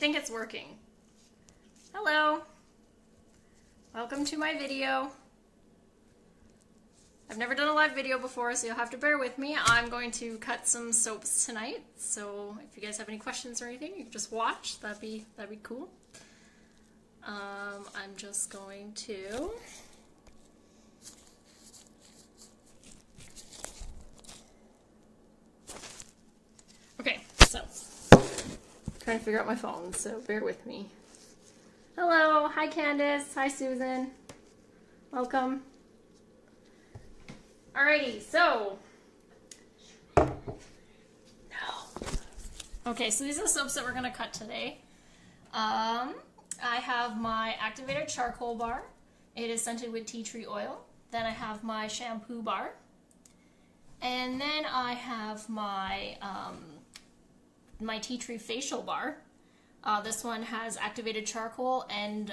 think it's working. Hello. Welcome to my video. I've never done a live video before, so you'll have to bear with me. I'm going to cut some soaps tonight, so if you guys have any questions or anything, you can just watch. That'd be cool. I'm just going to okay, so trying to figure out my phone, so bear with me. Hello, hi Candace, hi Susan, welcome. Alrighty, so okay, so these are the soaps that we're gonna cut today. I have my activated charcoal bar. It is scented with tea tree oil. Then I have my shampoo bar, and then I have my my tea tree facial bar. This one has activated charcoal and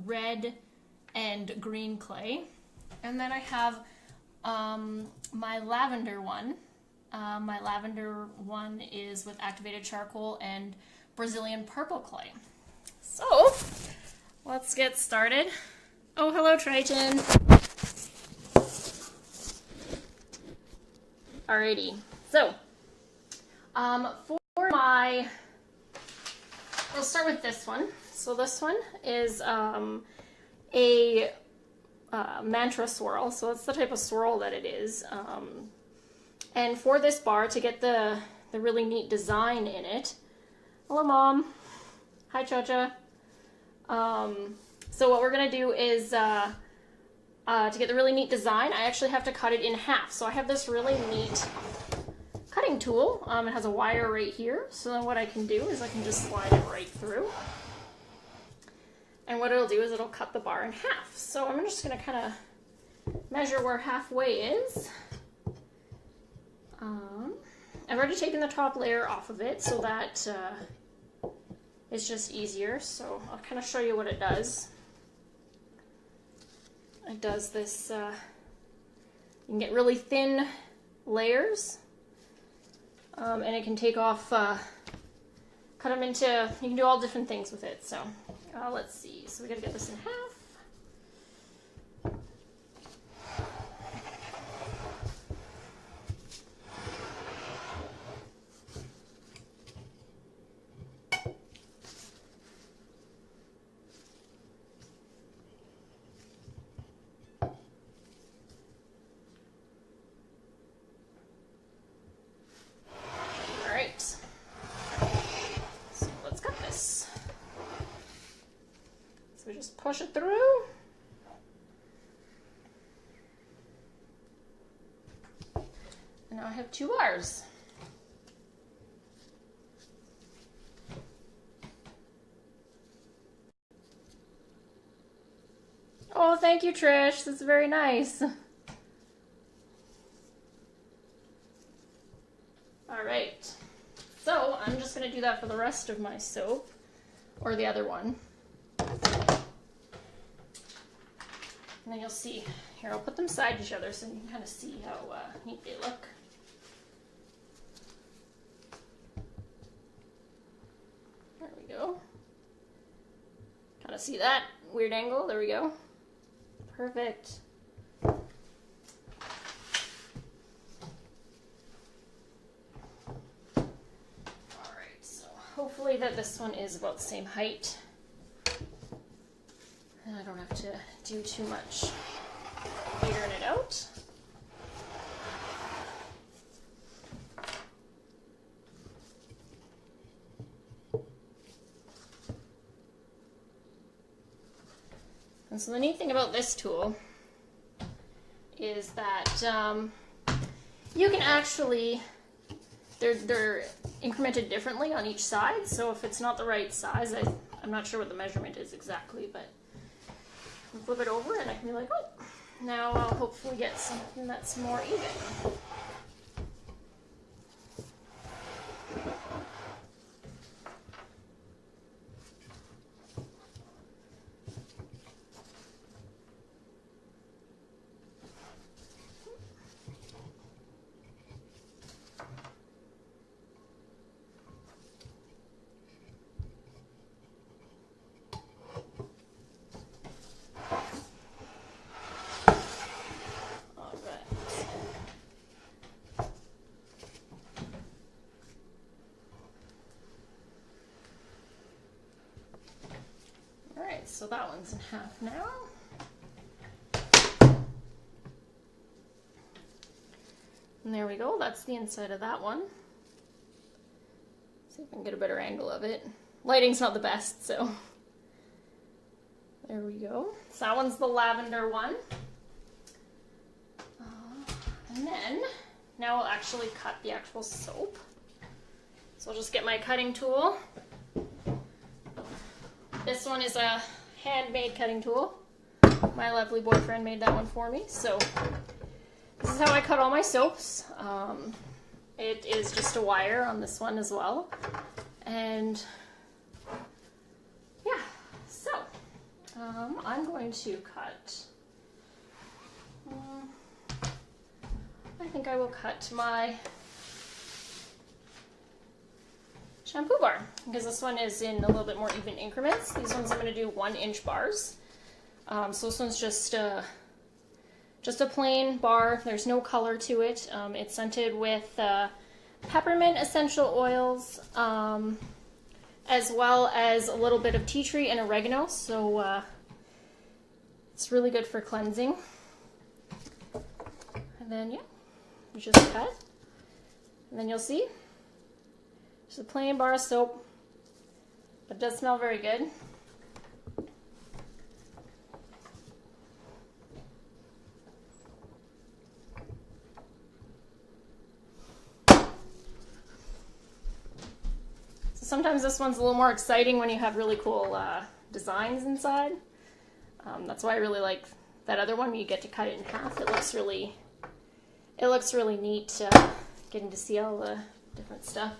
red and green clay. And then I have my lavender one. My lavender one is with activated charcoal and Brazilian purple clay. So, let's get started. Oh, hello Triton. Alrighty, so, for my, we'll start with this one. So this one is a mantra swirl, so it's the type of swirl that it is. And for this bar, to get the really neat design in it, hello Mom, hi Chacha. So what we're gonna do is, to get the really neat design, I actually have to cut it in half. So I have this really neat cutting tool. It has a wire right here. So then what I can do is I can just slide it right through. And what it'll do is it'll cut the bar in half. So I'm just gonna kind of measure where halfway is. I've already taken the top layer off of it so that it's just easier. So I'll kind of show you what it does. It does this, you can get really thin layers, and it can take off, cut them into, you can do all different things with it. So let's see, so we gotta get this in half. Just push it through. And now I have 2 bars. Oh, thank you, Trish. That's very nice. All right. So I'm just going to do that for the rest of my soap, or the other one. And then you'll see, here I'll put them side each other so you can kind of see how neat they look. There we go. Kind of see that weird angle, there we go. Perfect. Alright, so hopefully that this one is about the same height. And I don't have to do too much figuring it out. And so the neat thing about this tool is that you can actually, they're incremented differently on each side. So if it's not the right size, I'm not sure what the measurement is exactly, but flip it over and I can be like, oh, now I'll hopefully get something that's more even. so that one's in half now. And there we go, that's the inside of that one. See if I can get a better angle of it. Lighting's not the best, so. There we go. So that one's the lavender one. And then, now we'll actually cut the actual soap. So I'll just get my cutting tool. This one is a handmade cutting tool. My lovely boyfriend made that one for me, so. This is how I cut all my soaps. It is just a wire on this one as well. And yeah, so I'm going to cut, I think I will cut my shampoo bar because this one is in a little bit more even increments. These ones I'm going to do 1-inch bars. So this one's just a plain bar. There's no color to it. It's scented with peppermint essential oils, as well as a little bit of tea tree and oregano. So it's really good for cleansing. And then, yeah, you just cut. And then you'll see, just a plain bar of soap. But it does smell very good. Sometimes this one's a little more exciting when you have really cool designs inside. That's why I really like that other one. You get to cut it in half. It looks really neat, getting to see all the different stuff.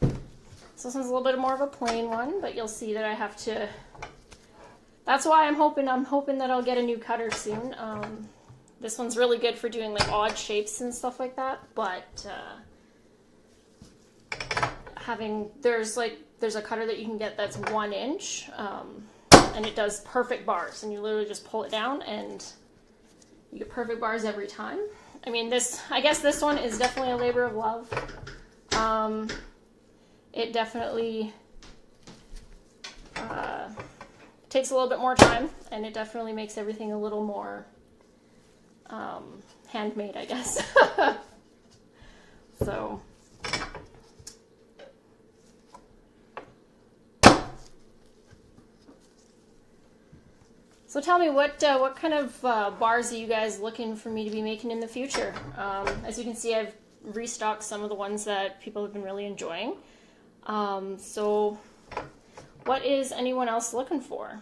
So this one's a little bit more of a plain one, but you'll see that I have to. That's why I'm hoping that I'll get a new cutter soon. This one's really good for doing like odd shapes and stuff like that, but. There's a cutter that you can get that's 1 inch, and it does perfect bars, and you literally just pull it down and you get perfect bars every time. I mean, I guess this one is definitely a labor of love. It definitely takes a little bit more time, and it definitely makes everything a little more handmade, I guess. So. So tell me, what kind of bars are you guys looking for me to be making in the future? As you can see, I've restocked some of the ones that people have been really enjoying. So what is anyone else looking for?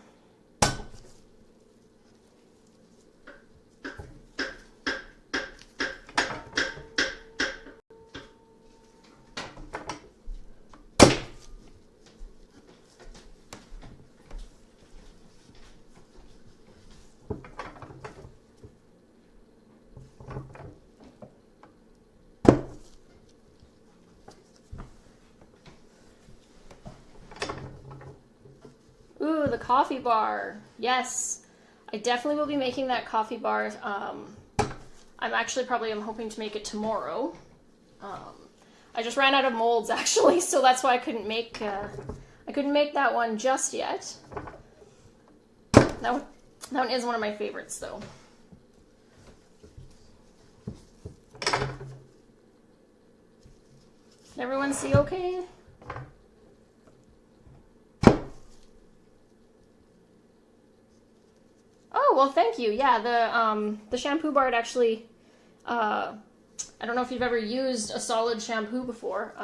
Ooh, the coffee bar. Yes, I definitely will be making that coffee bar. I'm hoping to make it tomorrow. I just ran out of molds actually, so that's why I couldn't make that one just yet. That one is one of my favorites though. Can everyone see okay? Oh, well, thank you. Yeah, the shampoo bar, it actually, I don't know if you've ever used a solid shampoo before.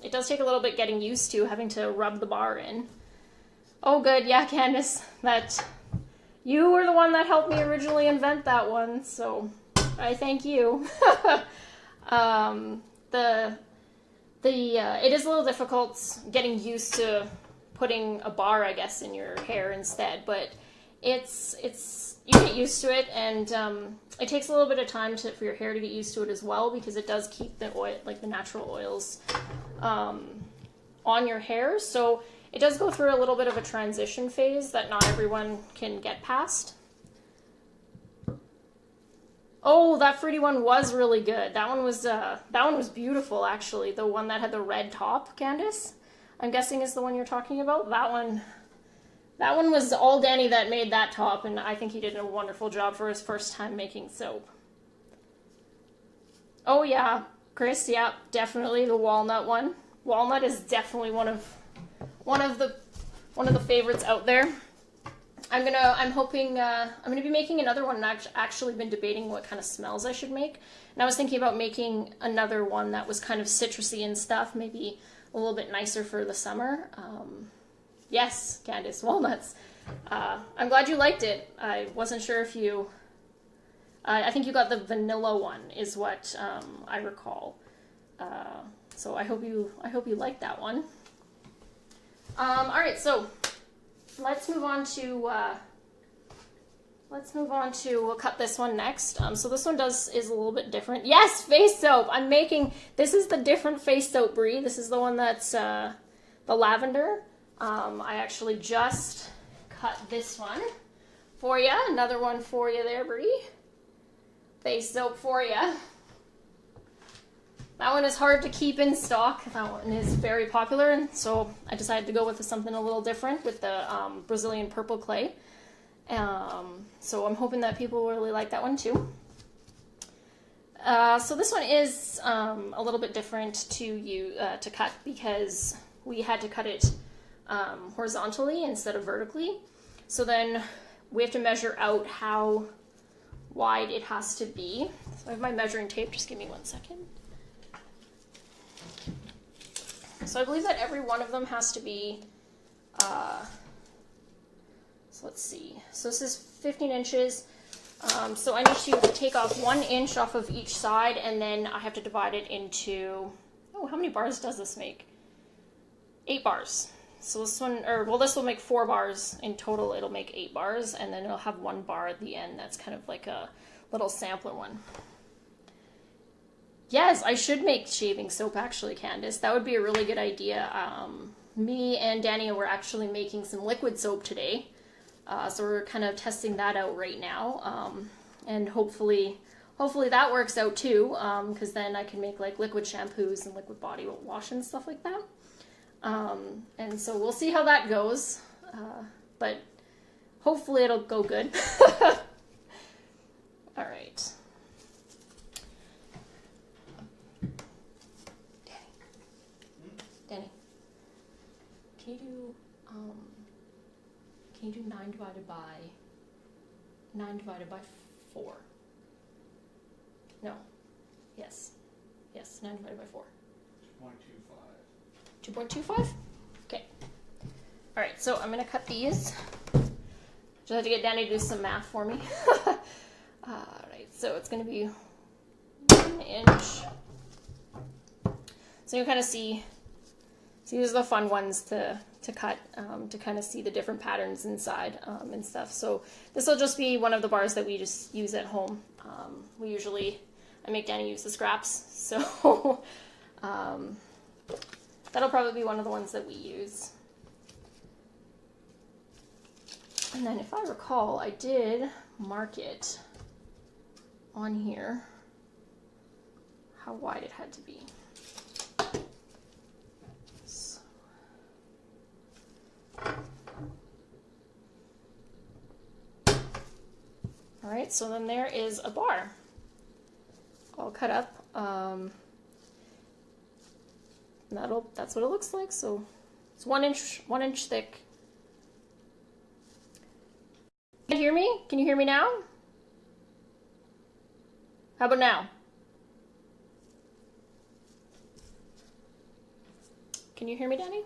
It does take a little bit getting used to having to rub the bar in. Oh, good. Yeah, Candace, you were the one that helped me originally invent that one, so I thank you. It is a little difficult getting used to putting a bar, I guess, in your hair instead, but you get used to it, and it takes a little bit of time for your hair to get used to it as well, because it does keep the oil, like the natural oils, on your hair. So it does go through a little bit of a transition phase that not everyone can get past. Oh, that fruity one was really good. That one was beautiful, actually. The one that had the red top, Candace, I'm guessing is the one you're talking about. That That one was all Danny that made that top, and I think he did a wonderful job for his first time making soap. Oh yeah, Chris, yeah, definitely the walnut one. Walnut is definitely one of the favorites out there. I'm gonna be making another one, and I've actually been debating what kind of smells I should make. And I was thinking about making another one that was kind of citrusy and stuff, maybe a little bit nicer for the summer. Yes, Candace, walnuts. I'm glad you liked it. I wasn't sure if you... I think you got the vanilla one, is what I recall. So I hope you liked that one. All right, so let's move on to we'll cut this one next. So this one is a little bit different. Yes, face soap. This is the different face soap, Brie. This is the one that's the lavender. I actually just cut this one for you. Another one for you there, Brie. Face soap for you. That one is hard to keep in stock. That one is very popular, and so I decided to go with something a little different with the Brazilian purple clay. So I'm hoping that people will really like that one too. So this one is a little bit different to cut because we had to cut it horizontally instead of vertically. So then we have to measure out how wide it has to be. So I have my measuring tape. Just give me 1 second. So I believe that every one of them has to be, so let's see. So this is 15 inches. So I need to take off 1 inch off of each side, and then I have to divide it into, oh, how many bars does this make? 8 bars. So this one, this will make 4 bars in total. It'll make 8 bars, and then it'll have 1 bar at the end. That's kind of like a little sampler one. Yes, I should make shaving soap, actually, Candace. That would be a really good idea. Me and Danny were actually making some liquid soap today. So we're kind of testing that out right now. And hopefully that works out too, because then I can make like liquid shampoos and liquid body wash and stuff like that. And so we'll see how that goes. But hopefully it'll go good. All right. Danny, can you do 9 divided by 4? No. Yes. Yes, 9 divided by 4. 2.25. 2.25? Okay. All right, so I'm going to cut these. Just have to get Danny to do some math for me. All right, so it's going to be 1 inch. So you kind of see these are the fun ones to cut, to kind of see the different patterns inside and stuff. So this will just be one of the bars that we just use at home. I make Danny use the scraps, so that'll probably be one of the ones that we use. And then if I recall, I did mark it on here how wide it had to be. All right, so then there is a bar all cut up. That's what it looks like. So it's 1 inch thick. Can you hear me? Can you hear me now? How about now? Can you hear me, Danny?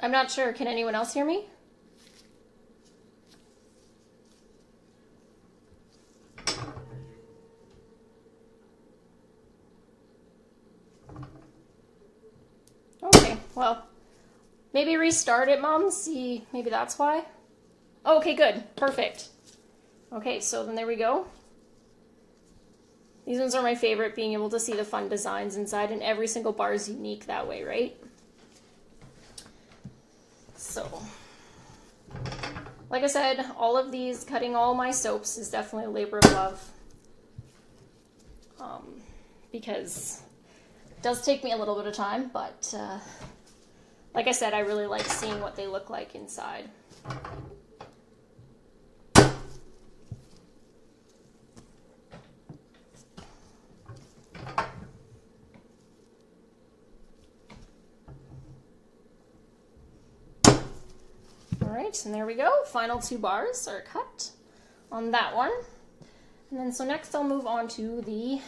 I'm not sure. Can anyone else hear me? Okay, well, maybe restart it, Mom. See, maybe that's why. Oh, okay, good. Perfect. Okay, so then there we go. These ones are my favorite, being able to see the fun designs inside, and every single bar is unique that way, right? So, like I said, all of these, cutting all my soaps is definitely a labor of love. Because does take me a little bit of time, but like I said, I really like seeing what they look like inside. Alright, and there we go. Final 2 bars are cut on that one. And then so next I'll move on to the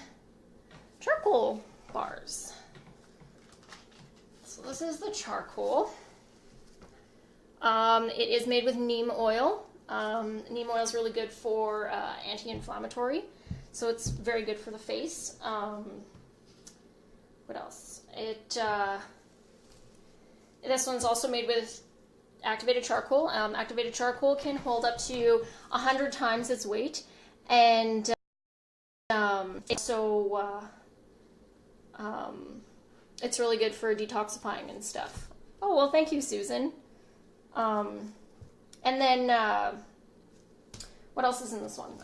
charcoal bars. So this is the charcoal. It is made with neem oil. Neem oil is really good for anti-inflammatory, so it's very good for the face. What else? This one's also made with activated charcoal. Activated charcoal can hold up to 100 times its weight, and it's really good for detoxifying and stuff. Oh, well, thank you, Susan. And then, what else is in this one?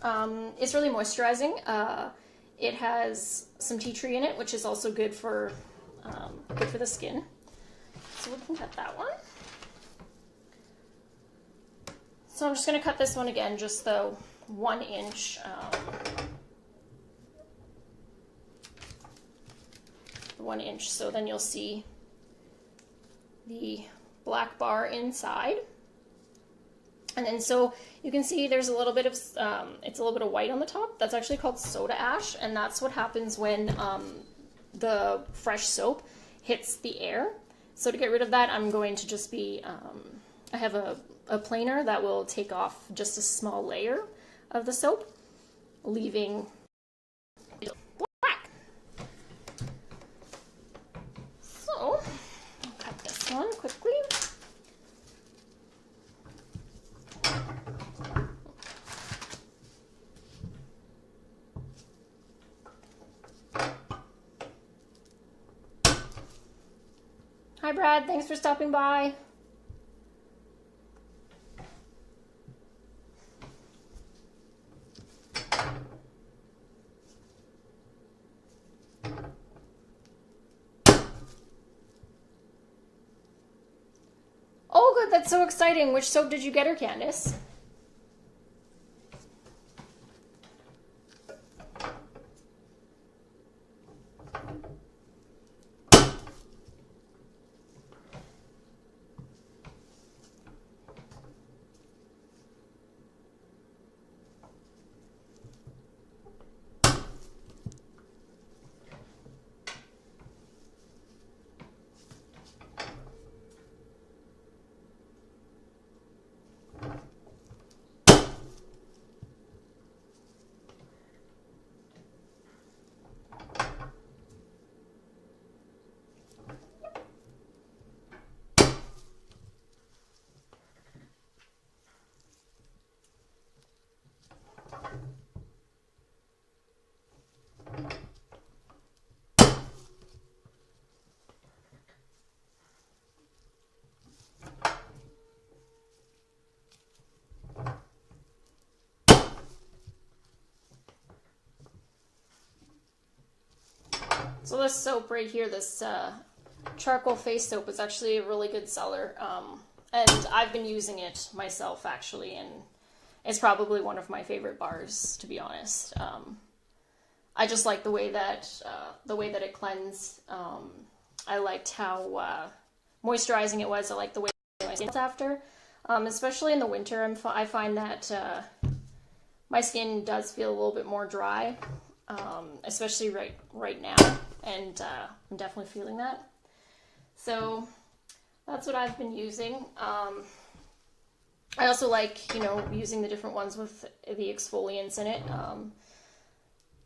It's really moisturizing. It has some tea tree in it, which is also good for the skin. So we can cut that one. So I'm just going to cut this one again, just the 1 inch. 1 inch, so then you'll see the black bar inside. And then so you can see there's a little bit of, it's a little bit of white on the top. That's actually called soda ash, and that's what happens when the fresh soap hits the air. So to get rid of that, I'm going to just be, I have a planer that will take off just a small layer of the soap, leaving black. So I'll cut this one quickly. Hi Brad, thanks for stopping by. Oh good, that's so exciting. Which soap did you get her, Candace? So this soap right here, this charcoal face soap, is actually a really good seller, and I've been using it myself actually, and it's probably one of my favorite bars, to be honest. I just like the way that it cleansed. I liked how moisturizing it was. I like the way my skin felt after, especially in the winter. I find that my skin does feel a little bit more dry, especially right now, and I'm definitely feeling that. So that's what I've been using. I also like, using the different ones with the exfoliants in it.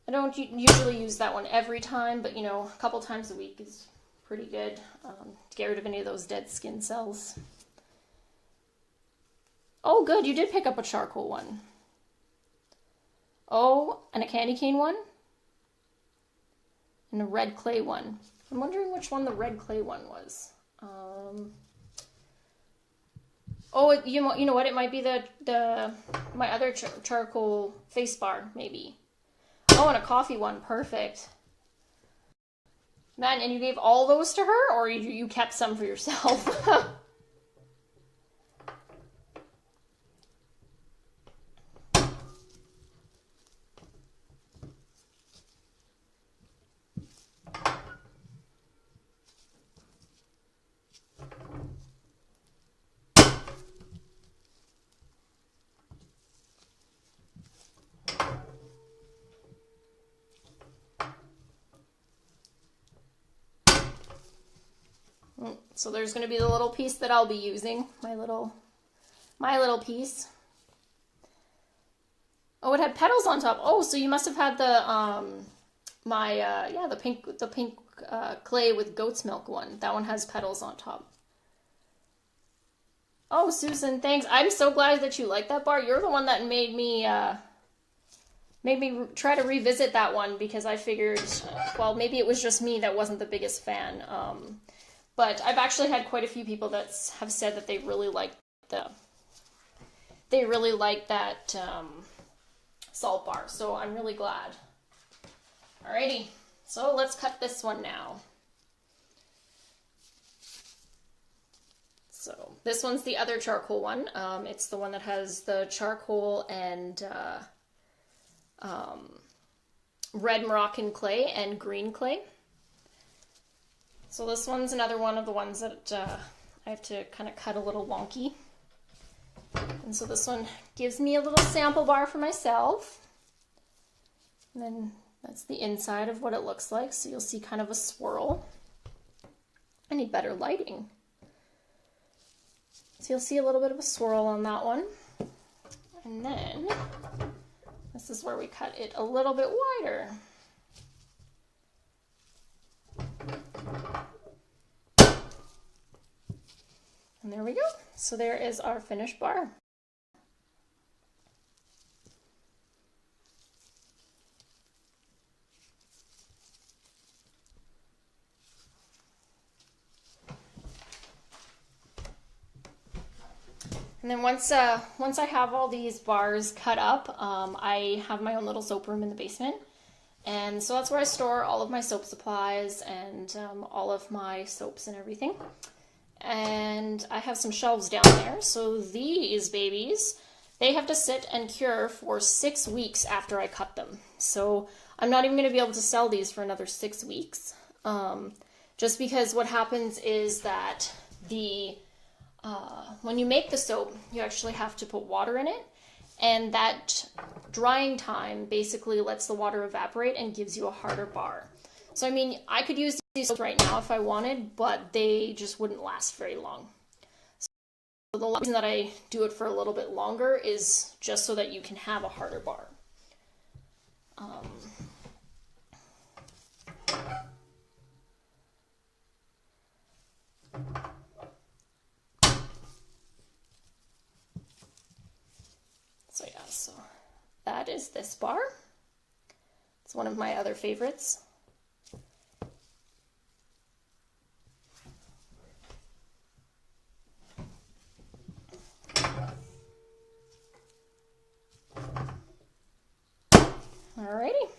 I don't usually use that one every time, but a couple times a week is pretty good to get rid of any of those dead skin cells. Oh, good, you did pick up a charcoal one. Oh, and a candy cane one? And a red clay one. I'm wondering which one the red clay one was. Oh, you know what? It might be my other charcoal face bar, maybe. Oh, and a coffee one. Perfect. Man, and you gave all those to her, or you kept some for yourself? So there's going to be the little piece that I'll be using, my little piece. Oh, it had petals on top. Oh, so you must have had the the pink clay with goat's milk one. That one has petals on top. Oh, Susan, thanks. I'm so glad that you like that bar. You're the one that made me try to revisit that one, because I figured, well, maybe it was just me that wasn't the biggest fan. But I've actually had quite a few people that have said that they really like that salt bar. So I'm really glad. Alrighty, so let's cut this one now. So this one's the other charcoal one. It's the one that has the charcoal and red Moroccan clay and green clay. So this one's another one of the ones that I have to kind of cut a little wonky. And so this one gives me a little sample bar for myself. And then that's the inside of what it looks like. So you'll see kind of a swirl. I need better lighting. So you'll see a little bit of a swirl on that one. And then this is where we cut it a little bit wider. And there we go. So there is our finished bar. And then once I have all these bars cut up, I have my own little soap room in the basement. And so that's where I store all of my soap supplies and all of my soaps and everything. And I have some shelves down there. So these babies, they have to sit and cure for 6 weeks after I cut them. So I'm not even going to be able to sell these for another 6 weeks. Just because what happens is that when you make the soap, you actually have to put water in it. And that drying time basically lets the water evaporate and gives you a harder bar. So, I mean, I could use these soaps right now if I wanted, but they just wouldn't last very long. So the reason that I do it for a little bit longer is just so that you can have a harder bar. So yeah, so that is this bar. It's one of my other favorites. Alrighty,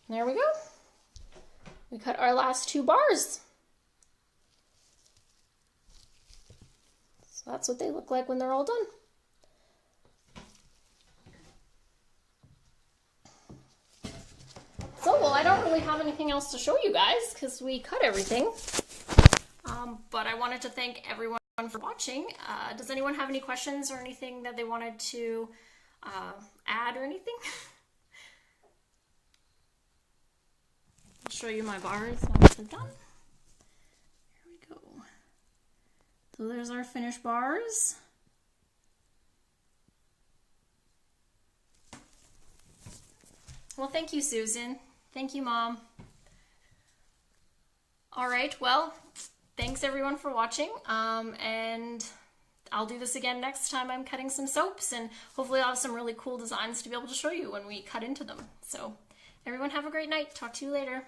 there we go. We cut our last 2 bars. So that's what they look like when they're all done. So, well, I don't really have anything else to show you guys because we cut everything. But I wanted to thank everyone for watching. Does anyone have any questions or anything that they wanted to add or anything? I'll show you my bars once they're done. Here we go. So there's our finished bars. Well, thank you, Susan. Thank you, Mom. All right, well, thanks everyone for watching. And I'll do this again next time I'm cutting some soaps, and hopefully I'll have some really cool designs to be able to show you when we cut into them. So everyone have a great night. Talk to you later.